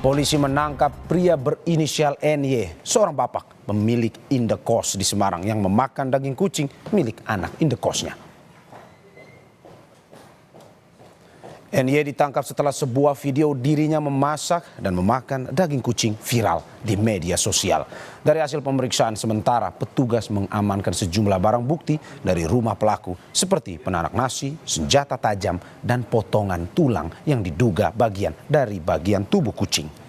Polisi menangkap pria berinisial NY, seorang bapak pemilik indekos di Semarang yang memakan daging kucing milik anak indekosnya. NY ditangkap setelah sebuah video dirinya memasak dan memakan daging kucing viral di media sosial. Dari hasil pemeriksaan sementara, petugas mengamankan sejumlah barang bukti dari rumah pelaku seperti penanak nasi, senjata tajam, dan potongan tulang yang diduga bagian dari bagian tubuh kucing.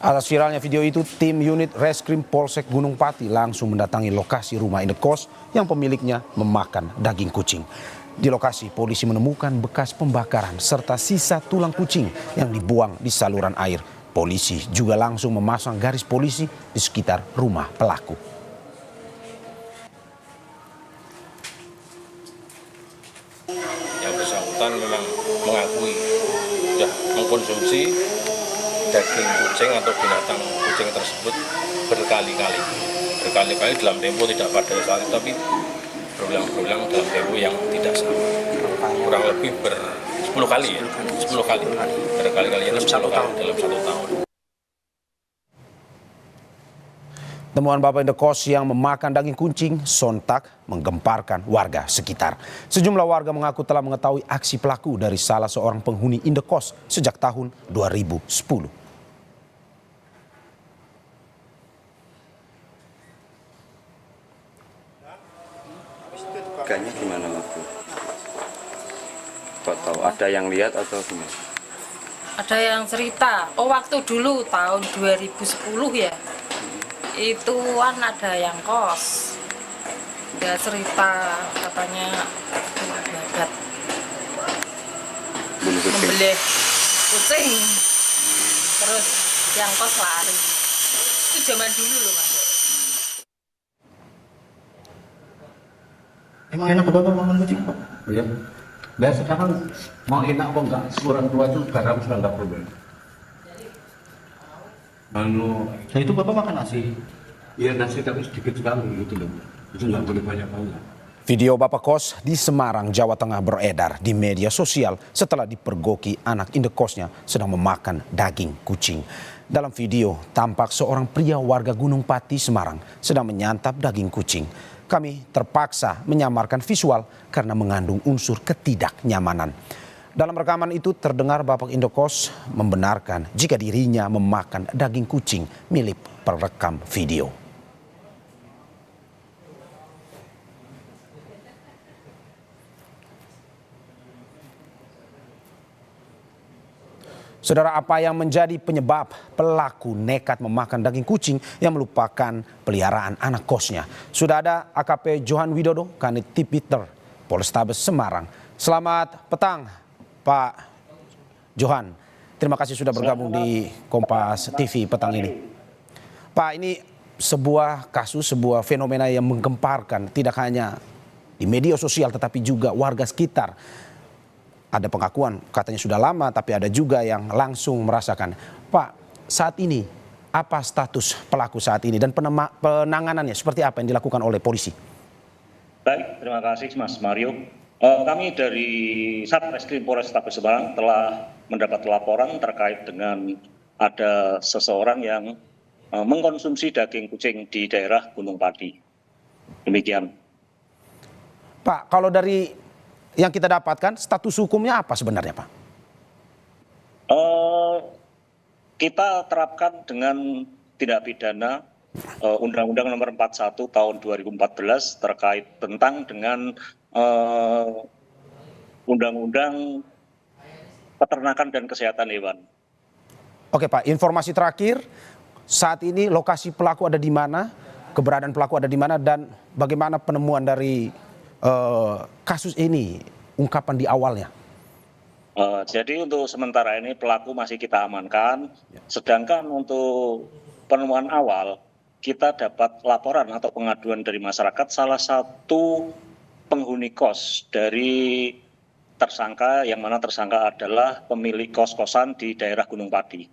Atas viralnya video itu, tim unit Reskrim Polsek Gunung Pati langsung mendatangi lokasi rumah indekos yang pemiliknya memakan daging kucing. Di lokasi, polisi menemukan bekas pembakaran serta sisa tulang kucing yang dibuang di saluran air. Polisi juga langsung memasang garis polisi di sekitar rumah pelaku. Yang bersangkutan memang mengakui sudah mengkonsumsi daging kucing atau binatang kucing tersebut berkali-kali dalam tempo tidak pada saat itu, tapi berulang-ulang dalam tempo yang tidak sama, kurang lebih 10 kali berkali-kali dalam 1 tahun. Temuan bapak indekos yang memakan daging kucing sontak menggemparkan warga sekitar. Sejumlah warga mengaku telah mengetahui aksi pelaku dari salah seorang penghuni indekos sejak tahun 2010. Gaknya gimana waktu? Kok tahu ada yang lihat atau gimana? Ada yang cerita, waktu dulu tahun 2010 ya, itu kan ada yang kos. Dia cerita katanya babat membelih kucing, terus yang kos lari. Itu zaman dulu loh Mas. Emang enak Bapak makan kucing Pak? Iya. Dan sekarang mau enak kok enggak, orang tua itu garam sudah enggak perlu. Nah itu Bapak makan nasi? Iya nasi tapi sedikit sekali gitu loh. Itu enggak boleh banyak-banyak. Video bapak kos di Semarang, Jawa Tengah beredar di media sosial setelah dipergoki anak indekosnya sedang memakan daging kucing. Dalam video tampak seorang pria warga Gunung Pati, Semarang sedang menyantap daging kucing. Kami terpaksa menyamarkan visual karena mengandung unsur ketidaknyamanan. Dalam rekaman itu terdengar bapak indekos membenarkan jika dirinya memakan daging kucing milik perekam video. Saudara, apa yang menjadi penyebab pelaku nekat memakan daging kucing yang melupakan peliharaan anak kosnya? Sudah ada AKP Johan Widodo, Kanit Tipiter, Polrestabes Semarang. Selamat petang, Pak Johan. Terima kasih sudah bergabung di Kompas TV petang ini. Pak, ini sebuah kasus, sebuah fenomena yang menggemparkan tidak hanya di media sosial tetapi juga warga sekitar. Ada pengakuan katanya sudah lama, tapi ada juga yang langsung merasakan. Pak, saat ini apa status pelaku saat ini dan penanganannya seperti apa yang dilakukan oleh polisi? Baik, terima kasih Mas Mario. Kami dari Satreskrim Polrestabes Semarang telah mendapat laporan terkait dengan ada seseorang yang mengkonsumsi daging kucing di daerah Gunung Pati. Demikian. Pak, kalau dari yang kita dapatkan, status hukumnya apa sebenarnya, Pak? Kita terapkan dengan tindak pidana Undang-Undang Nomor 41 Tahun 2014 terkait tentang dengan Undang-Undang Peternakan dan Kesehatan Hewan. Oke Pak, informasi terakhir, saat ini lokasi pelaku ada di mana, keberadaan pelaku ada di mana, dan bagaimana penemuan dari kasus ini, ungkapan di awalnya? Jadi untuk sementara ini pelaku masih kita amankan, sedangkan untuk penemuan awal kita dapat laporan atau pengaduan dari masyarakat salah satu penghuni kos dari tersangka, yang mana tersangka adalah pemilik kos-kosan di daerah Gunung Pati.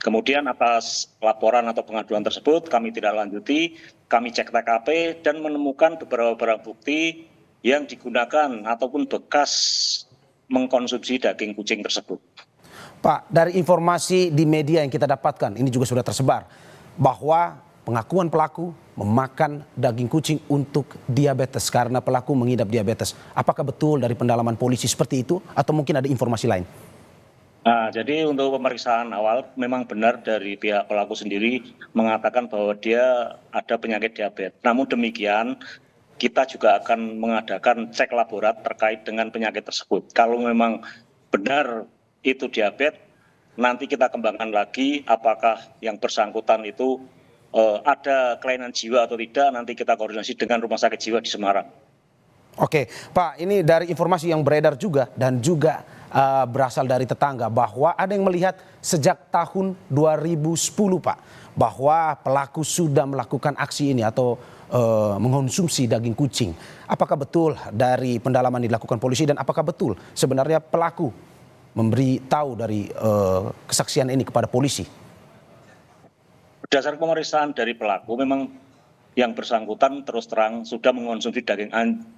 Kemudian atas laporan atau pengaduan tersebut kami tidak lanjuti, kami cek TKP dan menemukan beberapa barang bukti yang digunakan ataupun bekas mengkonsumsi daging kucing tersebut. Pak, dari informasi di media yang kita dapatkan, ini juga sudah tersebar, bahwa pengakuan pelaku memakan daging kucing untuk diabetes karena pelaku mengidap diabetes. Apakah betul dari pendalaman polisi seperti itu atau mungkin ada informasi lain? Nah, jadi untuk pemeriksaan awal memang benar dari pihak pelaku sendiri mengatakan bahwa dia ada penyakit diabetes. Namun demikian, kita juga akan mengadakan cek laborat terkait dengan penyakit tersebut. Kalau memang benar itu diabetes, nanti kita kembangkan lagi apakah yang bersangkutan itu ada kelainan jiwa atau tidak, nanti kita koordinasi dengan Rumah Sakit Jiwa di Semarang. Oke, Pak, ini dari informasi yang beredar juga dan juga berasal dari tetangga bahwa ada yang melihat sejak tahun 2010, Pak, bahwa pelaku sudah melakukan aksi ini atau mengonsumsi daging kucing. Apakah betul dari pendalaman yang dilakukan polisi dan apakah betul sebenarnya pelaku memberi tahu dari kesaksian ini kepada polisi? Berdasarkan pemeriksaan dari pelaku, memang yang bersangkutan terus terang sudah mengonsumsi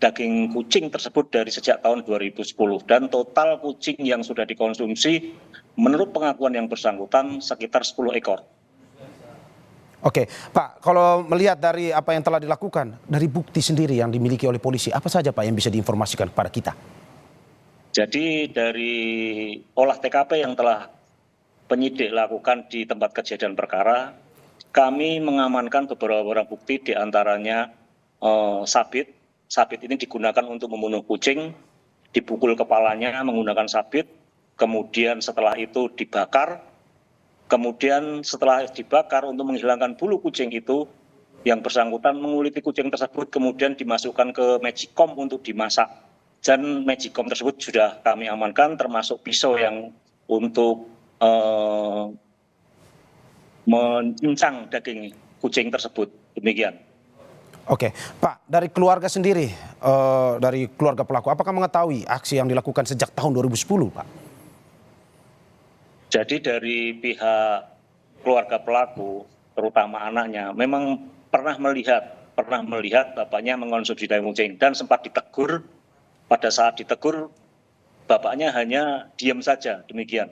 daging kucing tersebut dari sejak tahun 2010 dan total kucing yang sudah dikonsumsi menurut pengakuan yang bersangkutan sekitar 10 ekor. Oke, Pak, kalau melihat dari apa yang telah dilakukan, dari bukti sendiri yang dimiliki oleh polisi, apa saja Pak yang bisa diinformasikan kepada kita? Jadi dari olah TKP yang telah penyidik lakukan di tempat kejadian perkara, kami mengamankan beberapa barang bukti, diantaranya sabit. Sabit ini digunakan untuk membunuh kucing, dipukul kepalanya menggunakan sabit, kemudian setelah itu dibakar, kemudian setelah dibakar untuk menghilangkan bulu kucing itu, yang bersangkutan menguliti kucing tersebut, kemudian dimasukkan ke magicom untuk dimasak. Dan magicom tersebut sudah kami amankan, termasuk pisau yang untuk mencincang daging kucing tersebut. Demikian. Oke, Pak, dari keluarga sendiri, dari keluarga pelaku, apakah mengetahui aksi yang dilakukan sejak tahun 2010, Pak? Jadi dari pihak keluarga pelaku, terutama anaknya, memang pernah melihat bapaknya mengonsumsi daging kucing dan sempat ditegur. Pada saat ditegur, bapaknya hanya diam saja. Demikian.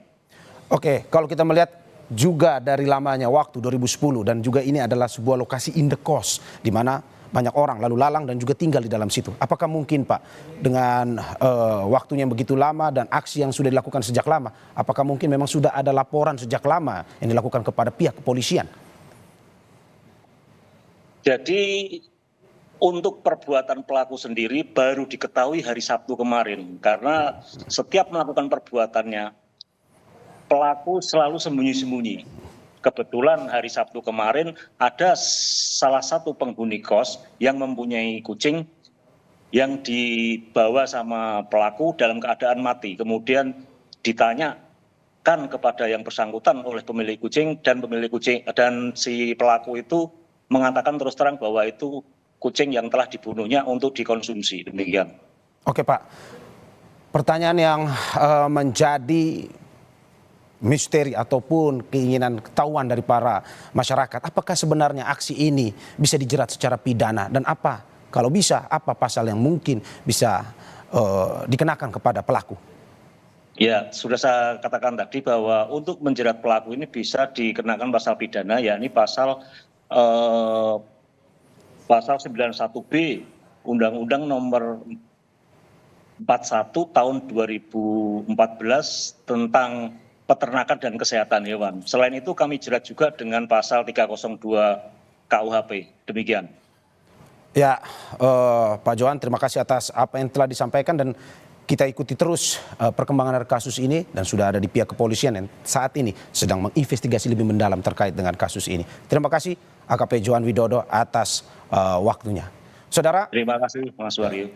Oke, kalau kita melihat juga dari lamanya waktu 2010 dan juga ini adalah sebuah lokasi indekos di mana banyak orang lalu lalang dan juga tinggal di dalam situ. Apakah mungkin Pak dengan waktunya yang begitu lama dan aksi yang sudah dilakukan sejak lama, apakah mungkin memang sudah ada laporan sejak lama yang dilakukan kepada pihak kepolisian? Jadi untuk perbuatan pelaku sendiri baru diketahui hari Sabtu kemarin karena setiap melakukan perbuatannya pelaku selalu sembunyi-sembunyi. Kebetulan hari Sabtu kemarin ada salah satu penghuni kos yang mempunyai kucing yang dibawa sama pelaku dalam keadaan mati. Kemudian ditanyakan kepada yang bersangkutan oleh pemilik kucing dan si pelaku itu mengatakan terus terang bahwa itu kucing yang telah dibunuhnya untuk dikonsumsi. Demikian. Oke Pak, pertanyaan yang menjadi misteri ataupun keinginan ketahuan dari para masyarakat, apakah sebenarnya aksi ini bisa dijerat secara pidana dan apa kalau bisa apa pasal yang mungkin bisa dikenakan kepada pelaku? Ya, sudah saya katakan tadi bahwa untuk menjerat pelaku ini bisa dikenakan pasal pidana, yakni pasal 91B Undang-Undang Nomor 41 Tahun 2014 tentang peternakan dan kesehatan hewan. Selain itu kami jerat juga dengan pasal 302 KUHP. Demikian. Ya, Pak Johan, terima kasih atas apa yang telah disampaikan dan kita ikuti terus perkembangan dari kasus ini dan sudah ada di pihak kepolisian yang saat ini sedang menginvestigasi lebih mendalam terkait dengan kasus ini. Terima kasih AKP Johan Widodo atas waktunya. Saudara. Terima kasih Mas Waryo.